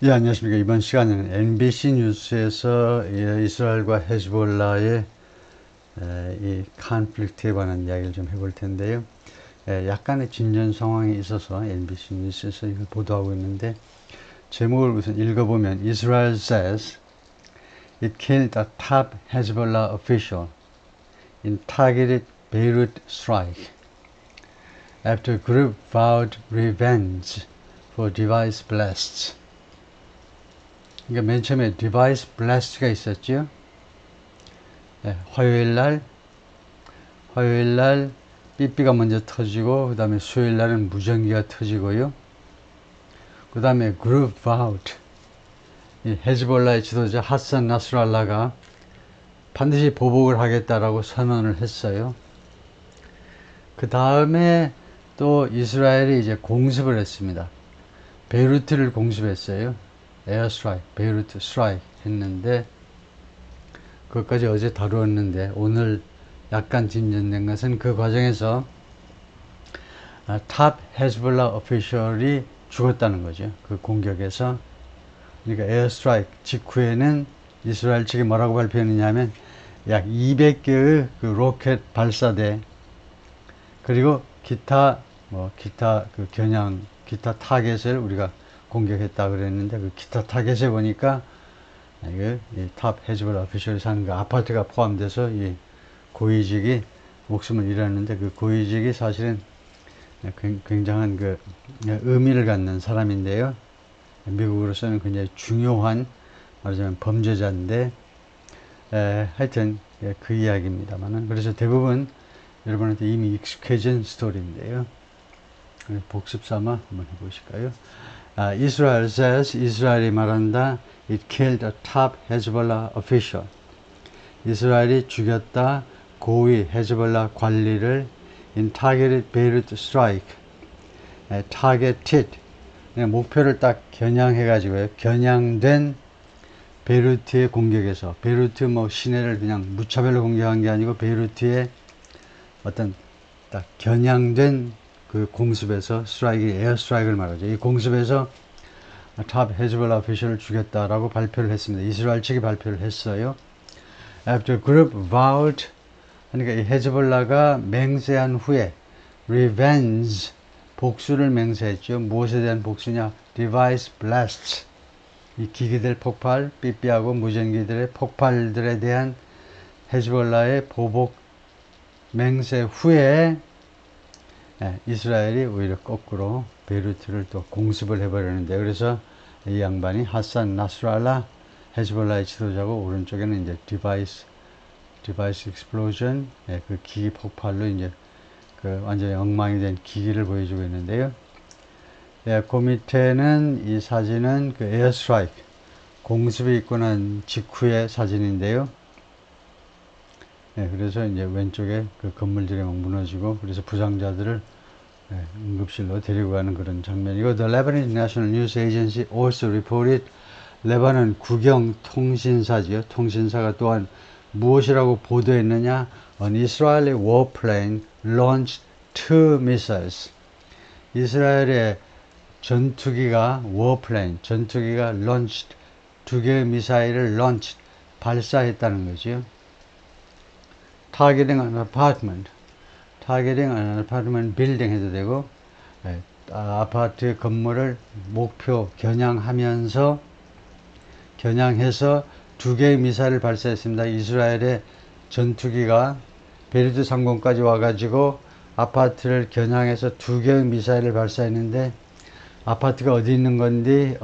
예, 안녕하십니까. 이번 시간에는 NBC 뉴스에서 이스라엘과 헤즈볼라의 이 컨플릭트에 관한 이야기를 좀 해볼 텐데요. 약간의 진전 상황이 있어서 NBC 뉴스에서 이걸 보도하고 있는데, 제목을 우선 읽어보면 Israel says it killed a top Hezbollah official in targeted Beirut strike after group vowed revenge for device blasts. 그러니까 맨 처음에 디바이스 블라스트가 있었죠. 화요일날 삐삐가 먼저 터지고, 그 다음에 수요일날은 무전기가 터지고요. 그 다음에 그룹 바우트, 헤즈볼라의 지도자 하산 나스랄라가 반드시 보복을 하겠다라고 선언을 했어요. 그 다음에 또 이스라엘이 이제 공습을 했습니다. 베이루트를 공습했어요. 에어스트라이크, 베이루트 스트라이크 했는데, 그것까지 어제 다루었는데, 오늘 약간 진전된 것은 그 과정에서 탑 헤즈볼라 오피셜이 죽었다는 거죠. 그 공격에서. 그러니까 에어스트라이크 직후에는 이스라엘 측이 뭐라고 발표했느냐면 약 200개의 그 로켓 발사대, 그리고 기타 그 겨냥 기타 타겟을 우리가 공격했다 그랬는데, 그 기타 타겟에 보니까 탑 헤즈볼라 오피셜이 사는 그 아파트가 포함돼서 이 고위직이 목숨을 잃었는데, 그 고위직이 사실은 굉장한 그 의미를 갖는 사람인데요. 미국으로서는 굉장히 중요한, 말하자면 범죄자인데, 하여튼 그 이야기입니다만은, 그래서 대부분 여러분한테 이미 익숙해진 스토리인데요. 복습 삼아 한번 해보실까요? Israel says, 이스라엘이 말한다, it killed a top Hezbollah official. 이스라엘이 죽였다 고위 헤즈볼라 관리를 in targeted Beirut strike. targeted, 목표를 딱 겨냥해가지고요. 겨냥된 베이루트의 공격에서, 베이루트 시내를 그냥 무차별로 공격한 게 아니고 베이루트의 어떤 딱 겨냥된 그 공습에서, 스트라이크, 에어 스트라이크를 말하죠. 이 공습에서 탑 헤즈볼라 오피셜을 죽였다라고 발표를 했습니다. 이스라엘 측이 발표를 했어요. After group vowed, 그러니까 이 헤즈볼라가 맹세한 후에 revenge, 복수를 맹세했죠. 무엇에 대한 복수냐? device blasts, 이 기기들 폭발, 삐삐하고 무전기들의 폭발들에 대한 헤즈볼라의 보복 맹세 후에 이스라엘이 오히려 거꾸로 베이루트를 또 공습을 해버리는데, 그래서 이 양반이 하산 나스랄라 헤즈볼라의 지도자고, 오른쪽에는 이제 디바이스 익스플로전, 그 기기 폭발로 이제 그 완전히 엉망이 된 기기를 보여주고 있는데요. 그 밑에는 이 사진은 그 에어스트라이크 공습이 있고 난 직후의 사진인데요. 그래서 이제 왼쪽에 그 건물들이 막 무너지고, 그래서 부상자들을 응급실로 데리고 가는 그런 장면이고, The Lebanese National News Agency also reported, 레바논 국영 통신사지요. 통신사가 또한 무엇이라고 보도했느냐? An Israeli warplane launched 2 missiles. 이스라엘의 전투기가 warplane, 전투기가 launched, 2개의 미사일을 launched, 발사했다는 거죠. targeting an apartment building 해도 되고, 아파트 건물을 목표 겨냥해서 2개의 미사일을 발사했습니다. 이스라엘의 전투기가 베이루트 상공까지 와가지고 아파트를 겨냥해서 2개의 미사일을 발사했는데, 아파트가 어디 있는 건데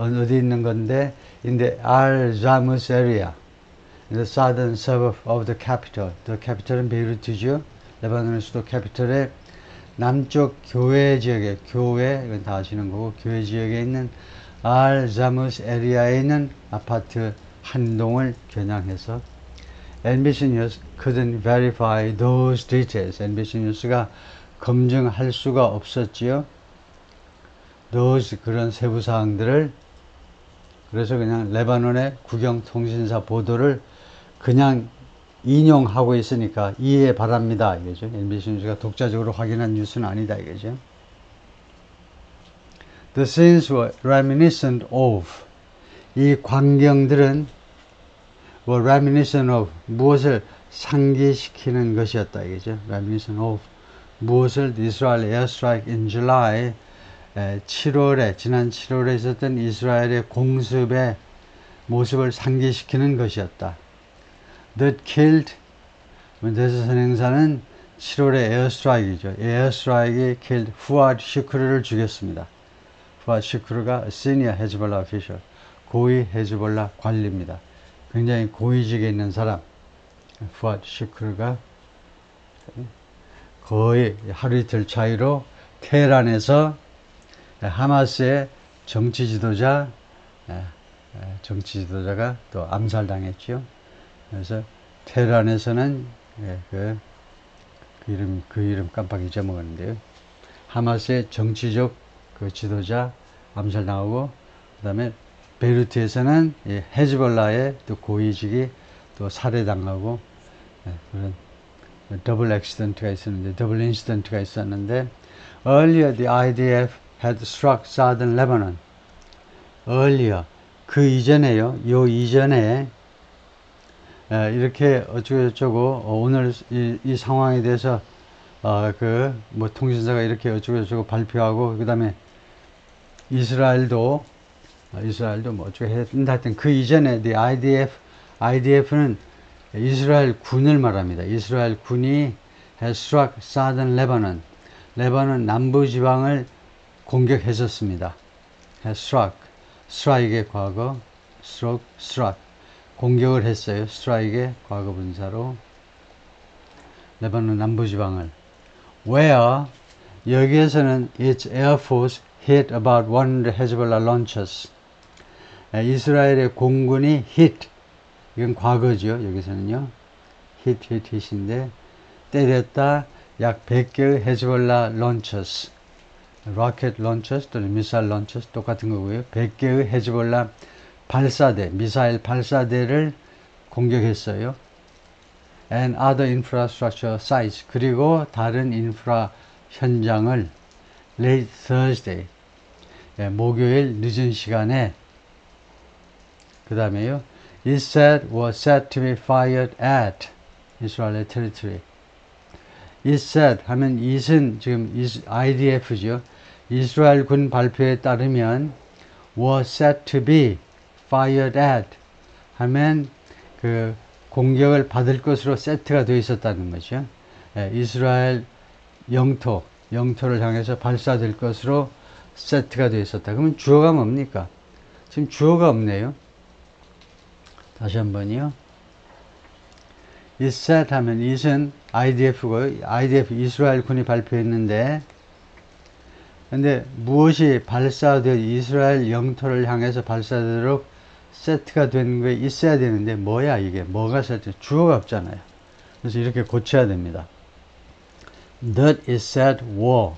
in the Al-Zamus area, in the southern suburb of the capital. The capital은 베이루트죠. 레바논의 수도 캐피털의 남쪽 교외 지역에, 이건 다 아시는 거고, 교외 지역에 있는 알자무스 에리아에 있는 아파트 한 동을 겨냥해서, NBC News couldn't verify those details. NBC 뉴스가 검증할 수가 없었지요. those, 그런 세부 사항들을. 그래서 그냥 레바논의 국영통신사 보도를 그냥 인용하고 있으니까 이해 바랍니다, 이거죠. NBC 뉴스가 독자적으로 확인한 뉴스는 아니다, 이거죠. The scenes were reminiscent of, 이 광경들은 뭐 reminiscent of 무엇을 상기시키는 것이었다 이거죠. reminiscent of 무엇을 Israel airstrike in July 7월에 지난 7월에 있었던 이스라엘의 공습의 모습을 상기시키는 것이었다. That killed 대서선 행사는 7월의 에어스트라이크이죠. 에어스트라이크가 killed 후아드 슈크르를 죽였습니다. 후아드 슈크르가 senior 헤즈볼라 official 고위 헤즈볼라 관리입니다. 굉장히 고위직에 있는 사람 후아드 슈크르가 거의 하루 이틀 차이로 테헤란에서 하마스의 정치 지도자가 또 암살당했죠. 그래서 테헤란에서는 그 이름 깜빡 잊어먹었는데요. 하마스의 정치적 그 지도자 암살당하고 그 다음에 베이루트에서는 헤즈볼라의 또 고위직이 또 살해당하고 그런 더블 액시던트가 있었는데 더블 인시던트가 있었는데 earlier the IDF had struck southern Lebanon. earlier 그 이전에요. 요 이전에 이렇게 어쩌고저쩌고 오늘 이 상황에 대해서 그 뭐 통신사가 이렇게 어쩌고저쩌고 발표하고 그 다음에 이스라엘도 뭐 어쩌고 했는데 하여튼 그 이전에 the IDF는 이스라엘 군을 말합니다. 이스라엘 군이 has struck southern Lebanon. 레바논 남부 지방을 공격했었습니다. has struck. strike의 과거, struck. 공격을 했어요. strike의 과거 분사로. 레바논 남부 지방을. where 여기에서는 its air force hit about 100 Hezbollah launchers. 이스라엘의 공군이 hit. 이건 과거죠. 여기서는요. hit인데 때렸다. 약 100개의 헤즈볼라 런처스, 로켓 런처스 또는 미사일 런처스 똑같은 거고요. 100개의 헤즈볼라 발사대, 미사일 발사대를 공격했어요. And other infrastructure sites. 그리고 다른 인프라 현장을 late Thursday, 목요일 늦은 시간에 그 다음에요. It said was said to be fired at Israeli territory. It said 하면 it은 지금 IDF죠. 이스라엘 군 발표에 따르면 was said to be fired at 하면 그 공격을 받을 것으로 세트가 되어 있었다는 거죠. 이스라엘 영토를 향해서 발사될 것으로 세트가 되어 있었다. 그러면 주어가 뭡니까? 지금 주어가 없네요. 다시 한번요. It said 하면 it은 IDF고요. IDF 이스라엘 군이 발표했는데 근데 무엇이 발사되어 이스라엘 영토를 향해서 발사되도록 세트가 된 거에 있어야 되는데 뭐야 이게 뭐가 세트 주어가 없잖아요. 그래서 이렇게 고쳐야 됩니다. That it said war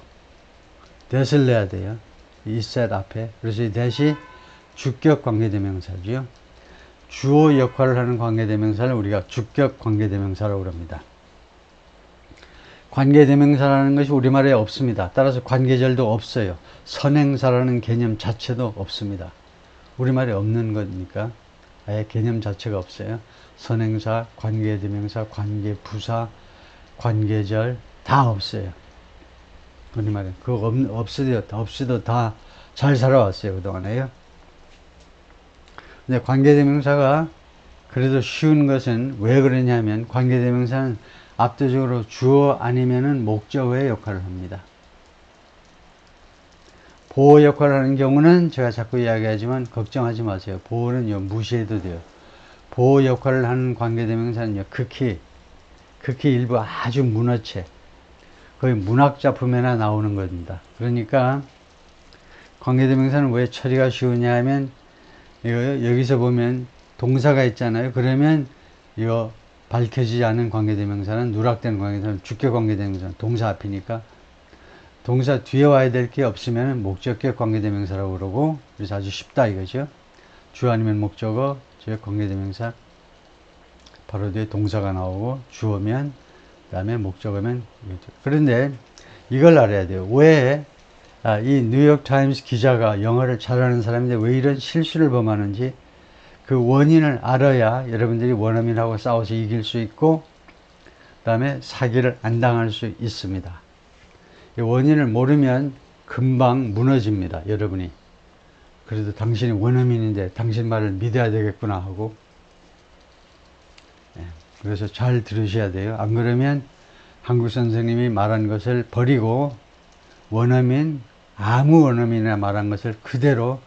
that을 내야 돼요. it said 앞에. 그래서 이 that이 주격 관계대명사죠. 주어 역할을 하는 관계대명사를 우리가 주격 관계대명사라고 합니다. 관계대명사라는 것이 우리말에 없습니다. 따라서 관계절도 없어요. 선행사라는 개념 자체도 없습니다. 우리말에 없는 거니까 아예 개념 자체가 없어요. 선행사, 관계대명사, 관계부사, 관계절 다 없어요. 우리말에 그거 없이도 다 잘 살아왔어요. 그동안에요. 근데 관계대명사가 그래도 쉬운 것은 왜 그러냐면 관계대명사는 압도적으로 주어 아니면은 목적어의 역할을 합니다. 보호 역할을 하는 경우는 제가 자꾸 이야기하지만 걱정하지 마세요. 보호는요 무시해도 돼요. 보호 역할을 하는 관계대명사는요 극히 일부 아주 문어체 거의 문학작품에나 나오는 겁니다. 그러니까 관계대명사는 왜 처리가 쉬우냐 하면 여기서 보면 동사가 있잖아요. 그러면 이거 밝혀지지 않은 관계대명사는 누락된 관계대명사는 주격 관계대명사는 동사 앞이니까 동사 뒤에 와야 될 게 없으면 목적격 관계대명사라고 그러고 그래서 아주 쉽다 이거죠. 주 아니면 목적어, 주격 관계대명사 바로 뒤에 동사가 나오고 주어면 그 다음에 목적어면 이거죠. 그런데 이걸 알아야 돼요. 왜 이 뉴욕타임스 기자가 영어를 잘하는 사람인데 왜 이런 실수를 범하는지 그 원인을 알아야 여러분들이 원어민하고 싸워서 이길 수 있고, 그 다음에 사기를 안 당할 수 있습니다. 이 원인을 모르면 금방 무너집니다, 여러분이. 그래도 당신이 원어민인데 당신 말을 믿어야 되겠구나 하고. 그래서 잘 들으셔야 돼요. 안 그러면 한국 선생님이 말한 것을 버리고 원어민, 아무 원어민이나 말한 것을 그대로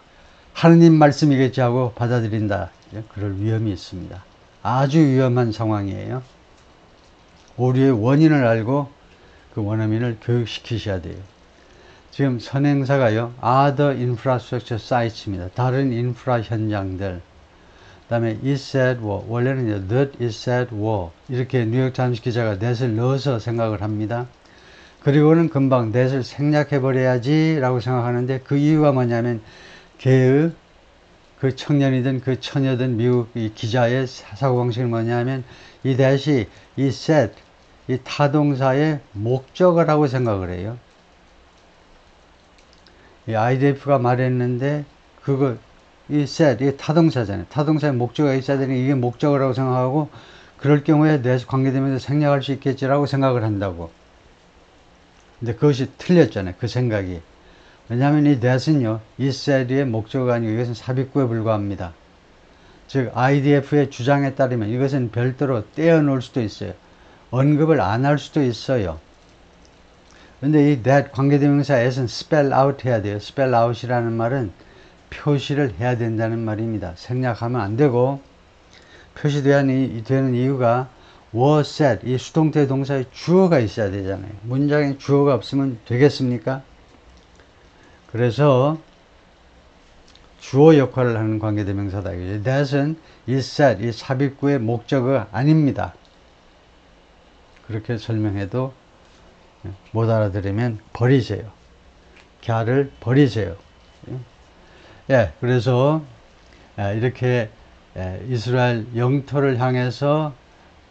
하느님 말씀이겠지 하고 받아들인다. 그럴 위험이 있습니다. 아주 위험한 상황이에요. 오류의 원인을 알고 그 원어민을 교육시키셔야 돼요. 지금 선행사가요, other infrastructure sites입니다. 다른 인프라 현장들. 그 다음에 it said were, 원래는 that it said were, 이렇게 뉴욕타임스 기자가 that을 넣어서 생각을 합니다. 그리고는 금방 that을 생략해버려야지 라고 생각하는데, 그 이유가 뭐냐면 걔의 그 청년이든 그 처녀든 미국 이 기자의 사고방식은 뭐냐면 이 that이 이 said, 이 타동사의 목적을 하고 생각을 해요. 이 IDF가 말했는데 그거 이 said, 이게 타동사잖아요. 타동사의 목적어가 있어야 되니 이게 목적을 하고 생각하고, 그럴 경우에 that 관계되면서 생략할 수 있겠지라고 생각을 한다고. 근데 그것이 틀렸잖아요, 그 생각이. 왜냐하면 이 that은요, 이 said의 목적어가 아니고 이것은 삽입구에 불과합니다. 즉 IDF의 주장에 따르면 이것은 별도로 떼어놓을 수도 있어요. 언급을 안 할 수도 있어요. 근데 이 that 관계대명사 at은 spell out 해야 돼요. spell out이라는 말은 표시를 해야 된다는 말입니다. 생략하면 안 되고, 표시되는 이유가 was said, 이 수동태 동사의 주어가 있어야 되잖아요. 문장에 주어가 없으면 되겠습니까? 그래서 주어 역할을 하는 관계대명사다. that은 is said, 이 삽입구의 목적어가 아닙니다. 그렇게 설명해도 못 알아들으면 버리세요. 갸를 버리세요. 예, 그래서 이렇게 이스라엘 영토를 향해서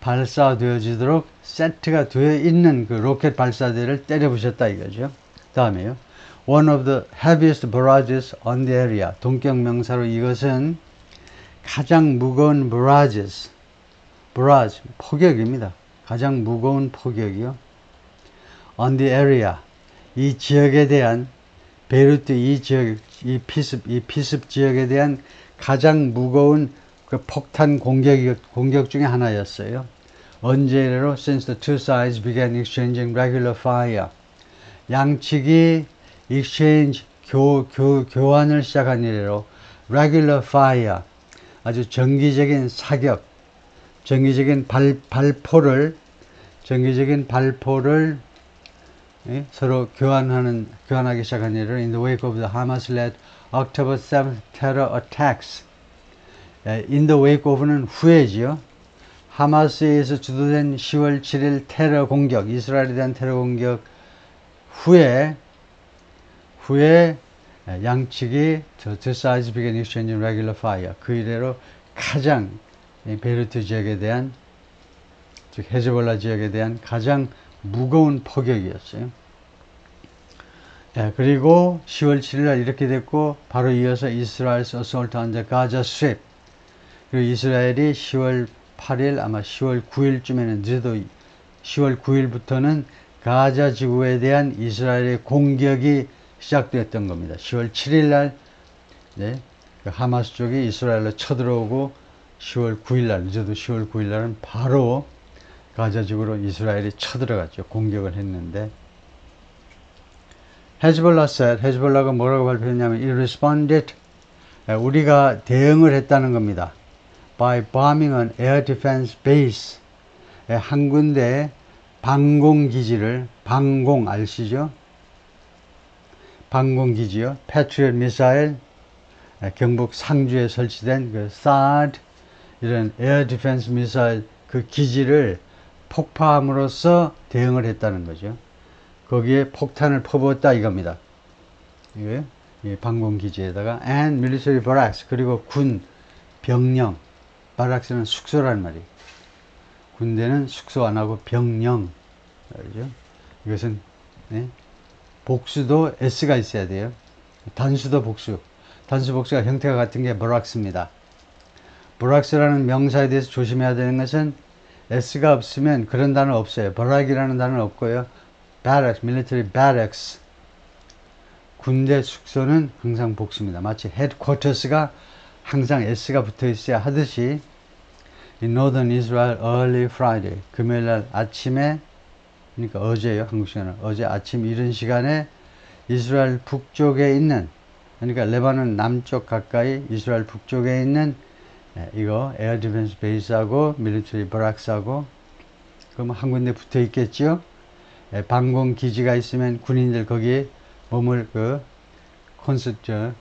발사되어지도록 세트가 되어 있는 그 로켓 발사대를 때려 부셨다 이거죠. 다음에요. One of the heaviest barrages on the area. 동격 명사로 이것은 가장 무거운 barrage, 포격입니다. 가장 무거운 포격이요. on the area. 이 지역에 대한, 베이루트 이 지역, 이 피습 지역에 대한 가장 무거운 그 폭탄 공격 중에 하나였어요. 언제 이래로? Since the two sides began exchanging regular fire. 양측이 exchange, 교환을 시작한 이래로 regular fire, 아주 정기적인 사격, 정기적인 발포를 서로 교환하기 시작한 일을 in the wake of the Hamas-led October 7th terror attacks. in the wake of는 후에지요. 하마스에서 주도된 10월 7일 테러 공격, 이스라엘에 대한 테러 공격 후에 양측이 two sides began exchanging regular fire. 그 이래로 가장 베이루트 지역에 대한, 즉 헤즈볼라 지역에 대한 가장 무거운 포격이었어요. 그리고 10월 7일 이렇게 됐고, 바로 이어서 이스라엘's assault on the Gaza Strip. 그리고 이스라엘이 10월 8일, 아마 10월 9일쯤에는, 늦어도 10월 9일부터는 가자 지구에 대한 이스라엘의 공격이 시작되었던 겁니다. 10월 7일날 그 하마스 쪽이 이스라엘로 쳐들어오고, 10월 9일날, 늦어도 10월 9일날은 바로 가자 지구로 이스라엘이 쳐들어갔죠. 공격을 했는데, 헤즈볼라가 뭐라고 발표했냐면 it responded, 우리가 대응을 했다는 겁니다. by bombing an air defense base, 한 군데 방공기지를, 방공 아시죠? 방공기지요. 패트리엇 미사일, 경북 상주에 설치된 그 THAAD, 이런 에어 디펜스 미사일 그 기지를 폭파함으로써 대응을 했다는 거죠. 거기에 폭탄을 퍼부었다 이겁니다. 이게 방공기지에다가 and military barracks, 그리고 군 병영, 바락스는 숙소라는 말이에요. 군대는 숙소 안 하고 병영, 그렇죠? 이것은 복수도 S가 있어야 돼요. 단수도 복수, 단수 복수가 형태가 같은 게 barracks입니다. 브락스라는 명사에 대해서 조심해야 되는 것은 S가 없으면 그런 단어 없어요. 버락이라는 단어는 없고요. barracks, military barracks. 군대 숙소는 항상 복수입니다. 마치 headquarters가 항상 S가 붙어 있어야 하듯이 in Northern Israel early Friday 금요일 날 아침에 그러니까 어제요. 한국 시간은 어제 아침 이른 시간에 이스라엘 북쪽에 있는 그러니까 레바논 남쪽 가까이 이스라엘 북쪽에 있는 이거 에어 디펜스 베이스하고 밀리터리 버락스하고 그럼 한 군데 붙어 있겠죠. 방공 기지가 있으면 군인들 거기에 머물 그 콘서트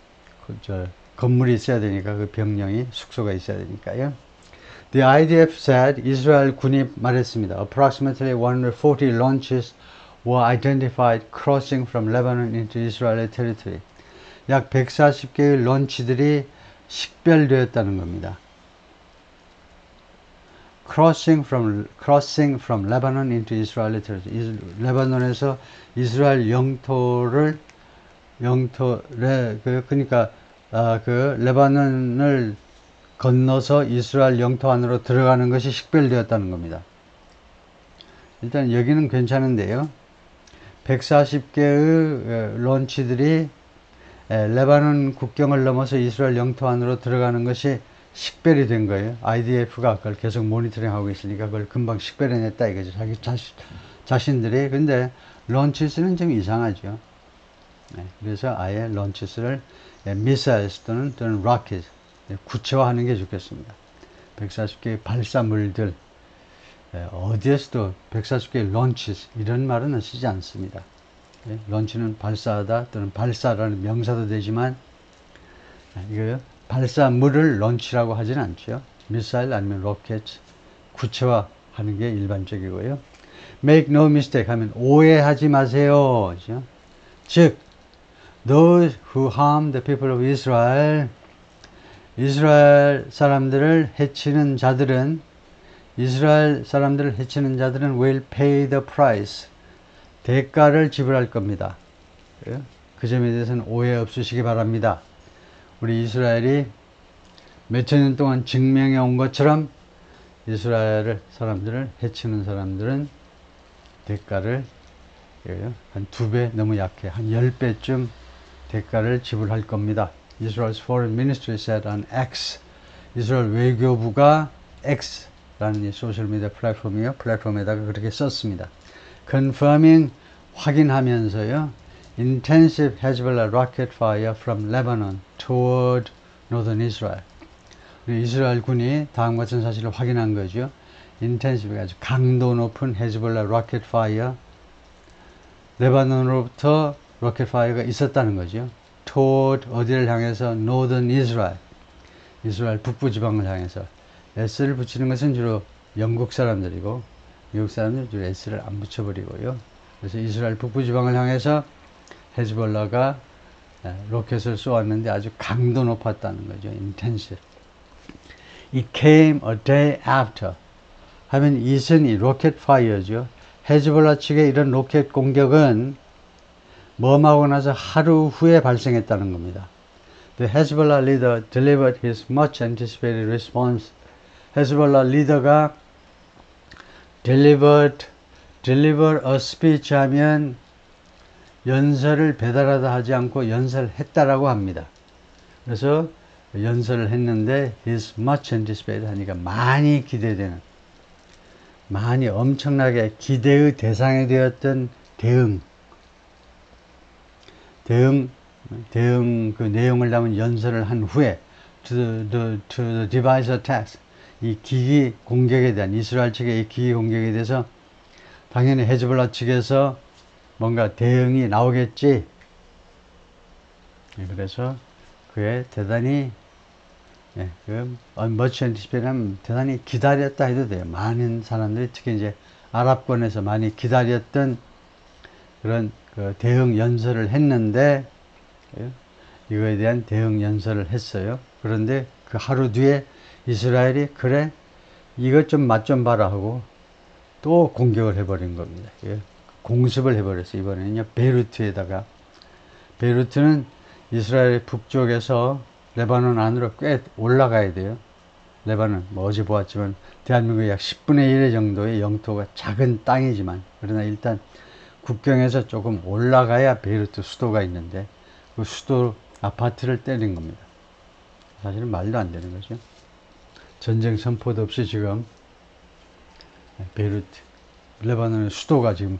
건물이 있어야 되니까 그 병력이 숙소가 있어야 되니까요. The IDF said 이스라엘 군이 말했습니다. Approximately 140 launches were identified crossing from Lebanon into Israeli territory. 약 140개의 런치들이 식별되었다는 겁니다. Crossing from Lebanon into Israeli territory. 레바논에서 이스라엘 그러니까 그 레바논을 건너서 이스라엘 영토 안으로 들어가는 것이 식별되었다는 겁니다. 일단 여기는 괜찮은데요. 140개의 런치들이 레바논 국경을 넘어서 이스라엘 영토 안으로 들어가는 것이 식별이 된 거예요. IDF가 그걸 계속 모니터링하고 있으니까 그걸 금방 식별해냈다 이거죠. 자신들이. 근데 런치스는 좀 이상하죠. 그래서 아예 런치스를 미사일스 또는 로켓 구체화하는 게 좋겠습니다. 140개의 발사물들 어디에서도 140개의 런치스 이런 말은 쓰지 않습니다. 런치는 발사하다 또는 발사라는 명사도 되지만 이거요 발사물을 런치라고 하진 않죠. 미사일 아니면 로켓 구체화하는 게 일반적이고요. Make no mistake 하면 오해하지 마세요. 그렇죠? 즉 those who harm the people of Israel 이스라엘 사람들을 해치는 자들은 will pay the price 대가를 지불할 겁니다. 그 점에 대해서는 오해 없으시기 바랍니다. 우리 이스라엘이 몇천 년 동안 증명해 온 것처럼 이스라엘 사람들을 해치는 사람들은 대가를 한 2배 너무 약해 한 10배쯤 대가를 지불할 겁니다. Israel's Foreign Ministry said on X 이스라엘 외교부가 X라는 이 소셜미디어 플랫폼에다가 그렇게 썼습니다. Confirming 확인하면서요. Intensive Hezbollah rocket fire from Lebanon toward Northern Israel. 우리 이스라엘 군이 다음과 같은 사실을 확인한 거죠. Intensive 아주 강도 높은 Hezbollah rocket fire 레바논으로부터 로켓 파이어가 있었다는 거죠. toward 어디를 향해서 Northern Israel 이스라엘 북부 지방을 향해서 S를 붙이는 것은 주로 영국 사람들이고 미국 사람들은 주로 S를 안 붙여버리고요. 그래서 이스라엘 북부 지방을 향해서 헤즈볼라가 로켓을 쏘았는데 아주 강도 높았다는 거죠. intensive. It came a day after 하면 이것은 이 로켓 파이어죠. 헤즈볼라 측의 이런 로켓 공격은 모험하고 나서 하루 후에 발생했다는 겁니다. The Hezbollah leader delivered his much anticipated response. 헤즈볼라 리더가 deliver a speech 하면 연설을 배달하다 하지 않고 연설했다라고 합니다. 그래서 연설을 했는데 his much anticipated 하니까 많이 기대되는 많이 엄청나게 기대의 대상이 되었던 대응 그 내용을 담은 연설을 한 후에 to the device attacks 이 기기 공격에 대한 이스라엘 측의 이 기기 공격에 대해서 당연히 헤즈볼라 측에서 뭔가 대응이 나오겠지. 그래서 그에 대단히 much anticipated 하면 대단히 기다렸다 해도 돼요. 많은 사람들이 특히 이제 아랍권에서 많이 기다렸던 그런 그 대응 연설을 했는데 이거에 대한 대응 연설을 했어요. 그런데 그 하루 뒤에 이스라엘이 그래 이것 좀 맛 좀 봐라 하고 또 공격을 해버린 겁니다. 공습을 해버렸어요. 이번에는요 베이루트에다가 베이루트는 이스라엘 북쪽에서 레바논 안으로 꽤 올라가야 돼요. 레바논, 뭐 어제 보았지만 대한민국의 약 10분의 1의 정도의 영토가 작은 땅이지만, 그러나 일단 국경에서 조금 올라가야 베이루트 수도가 있는데 그 수도 아파트를 때린 겁니다. 사실은 말도 안 되는 거죠. 전쟁 선포도 없이 지금 베이루트, 레바논의 수도가 지금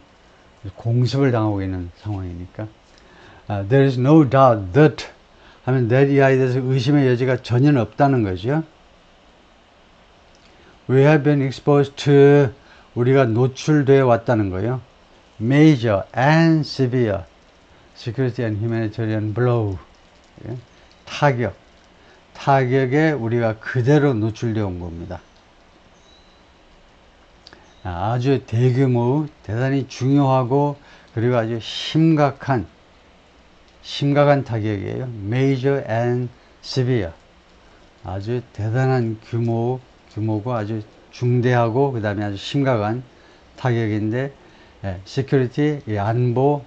공습을 당하고 있는 상황이니까 there is no doubt that 하면 that 이하에 대해서 의심의 여지가 전혀 없다는 거죠. We have been exposed to, 우리가 노출되어 왔다는 거예요. Major and severe security and humanitarian blow, 타격에 우리가 그대로 노출되어 온 겁니다. 아주 대규모, 대단히 중요하고 그리고 아주 심각한 타격이에요. Major and severe, 아주 대단한 규모고 아주 중대하고 그 다음에 아주 심각한 타격인데, security, 안보,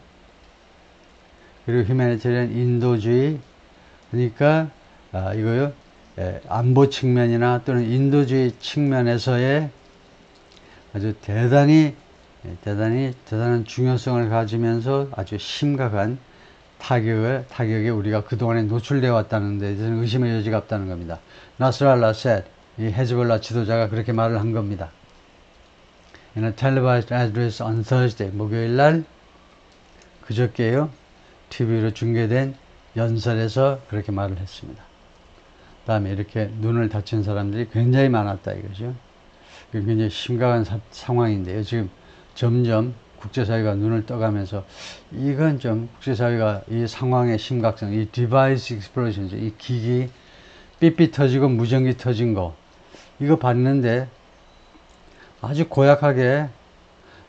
그리고 humanitarian, 인도주의. 그러니까 이거요, 안보 측면이나 또는 인도주의 측면에서의 아주 대단한 중요성을 가지면서 아주 심각한 타격에 우리가 그동안에 노출되어 왔다는 데 대해서는 의심의 여지가 없다는 겁니다. 나스랄라 said, 이 헤즈볼라 지도자가 그렇게 말을 한 겁니다. In a televised address on Thursday, 목요일 날, 그저께요, TV로 중계된 연설에서 그렇게 말을 했습니다. 다음에 이렇게 눈을 다친 사람들이 굉장히 많았다 이거죠. 굉장히 심각한 상황인데요. 지금 점점 국제사회가 눈을 떠가면서 이건 좀 국제사회가 이 상황의 심각성, 이 디바이스 익스플로전, 이 기기 삐삐 터지고 무전기 터진 거, 이거 봤는데 아주 고약하게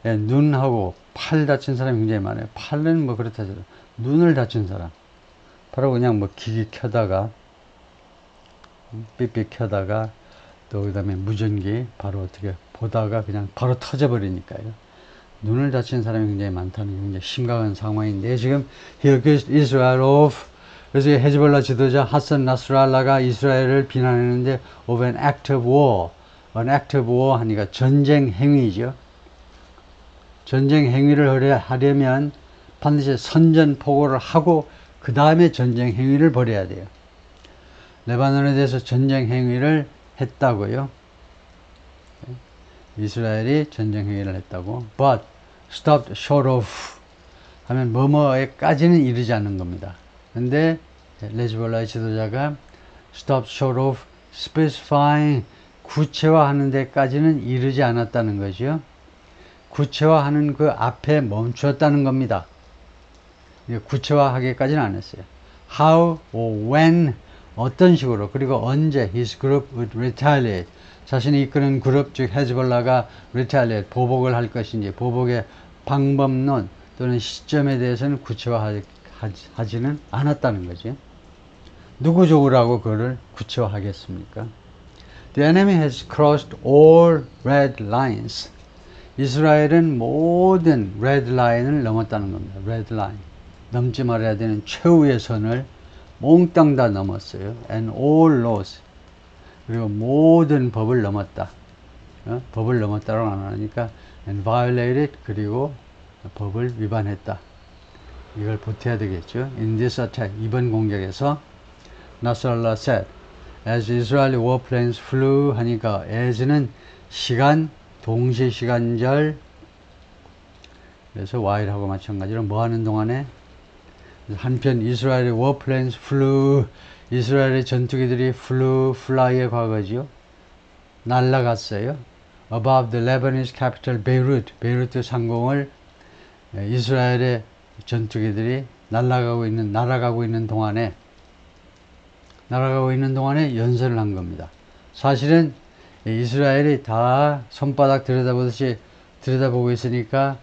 눈하고 팔 다친 사람이 굉장히 많아요. 팔은 뭐 그렇다 하더라도 눈을 다친 사람, 바로 그냥 뭐 기기 켜다가 삐삐 켜다가 또 그 다음에 무전기 바로 어떻게 보다가 그냥 바로 터져버리니까요. 눈을 다친 사람이 굉장히 많다는 게 굉장히 심각한 상황인데, 지금 He accused Israel of, 그래서 헤즈볼라 지도자 하산 나스랄라가 이스라엘을 비난했는데 of an act of war, an act of war 하니까 전쟁 행위죠. 전쟁 행위를 하려면 반드시 선전포고를 하고 그 다음에 전쟁 행위를 벌여야 돼요. 레바논에 대해서 전쟁 행위를 했다고요. 이스라엘이 전쟁 행위를 했다고. But stopped short of 하면 뭐뭐에까지는 이르지 않는 겁니다. 근데 헤즈볼라의 지도자가 stopped short of specifying, 구체화하는 데까지는 이르지 않았다는 거죠. 구체화하는 그 앞에 멈추었다는 겁니다. 구체화하기까지는 안 했어요. How or when, 어떤 식으로, 그리고 언제 his group would retaliate, 자신이 이끄는 그룹 즉 헤즈볼라가 retaliate, 보복을 할 것인지, 보복의 방법론 또는 시점에 대해서는 구체화하지는 않았다는 거죠. 누구 적으라고 그거를 구체화하겠습니까? The enemy has crossed all red lines. 이스라엘은 모든 red line을 넘었다는 겁니다. red line, 넘지 말아야 되는 최후의 선을 몽땅 다 넘었어요. And all laws, 그리고 모든 법을 넘었다. 법을 넘었다고 안 하니까 and violated, 그리고 법을 위반했다. 이걸 보태야 되겠죠. In this attack, 이번 공격에서 나스랄라 said, as Israeli warplanes flew 하니까 as는 시간, 동시시간절, 그래서 while하고 마찬가지로 뭐 하는 동안에 한편 이스라엘의 warplanes flew, 이스라엘의 전투기들이 fly의 과거지요. 날아갔어요. above the Lebanese capital Beirut, 베이루트 상공을 이스라엘의 전투기들이 날아가고 있는 동안에 연설을 한 겁니다. 사실은 이스라엘이 다 손바닥 들여다보듯이 들여다보고 있으니까,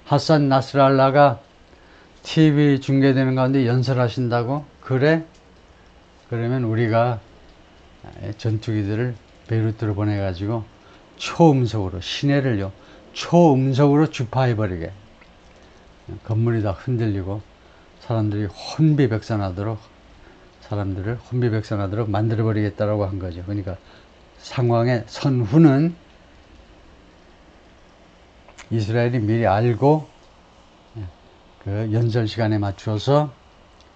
하산 나스랄라가 TV 중계되는 가운데 연설하신다고? 그래? 그러면 우리가 전투기들을 베이루트로 보내가지고 초음속으로, 시내를요, 초음속으로 주파해버리게. 건물이 다 흔들리고 사람들이 혼비백산하도록 만들어버리겠다라고 한 거죠. 그러니까 상황에 선 후는 이스라엘이 미리 알고 그 연설 시간에 맞춰서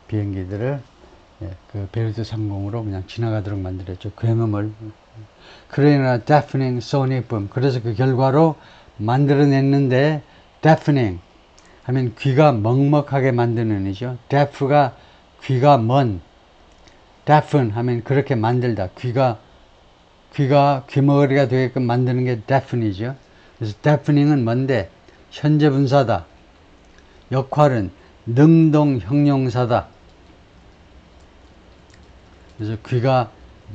비행기들을 그 베르드 상공으로 그냥 지나가도록 만들었죠. 굉음을. 그러나 deafening sonic boom. 그래서 그 결과로 만들어냈는데 deafening 하면 귀가 먹먹하게 만드는 의미죠. deaf가 귀가 먼, deafen 하면 그렇게 만들다. 귀가 귀머거리가 되게끔 만드는 게 deafen이죠. 그래서 deafening은 뭔데? 현재 분사다. 역할은 능동 형용사다. 그래서 귀가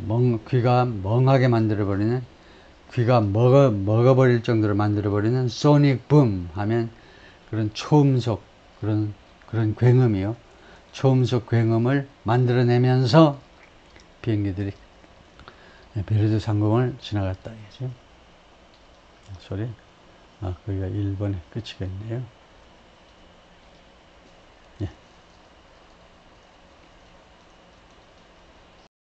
멍하게 만들어버리는, 귀가 먹어버릴 정도로 만들어버리는 소닉 붐 하면 그런 초음속, 그런 굉음이요. 초음속 굉음을 만들어내면서 비행기들이 베르드 상공을 지나갔다. 이거죠. 소리. 거기가 1번에 끝이겠네요.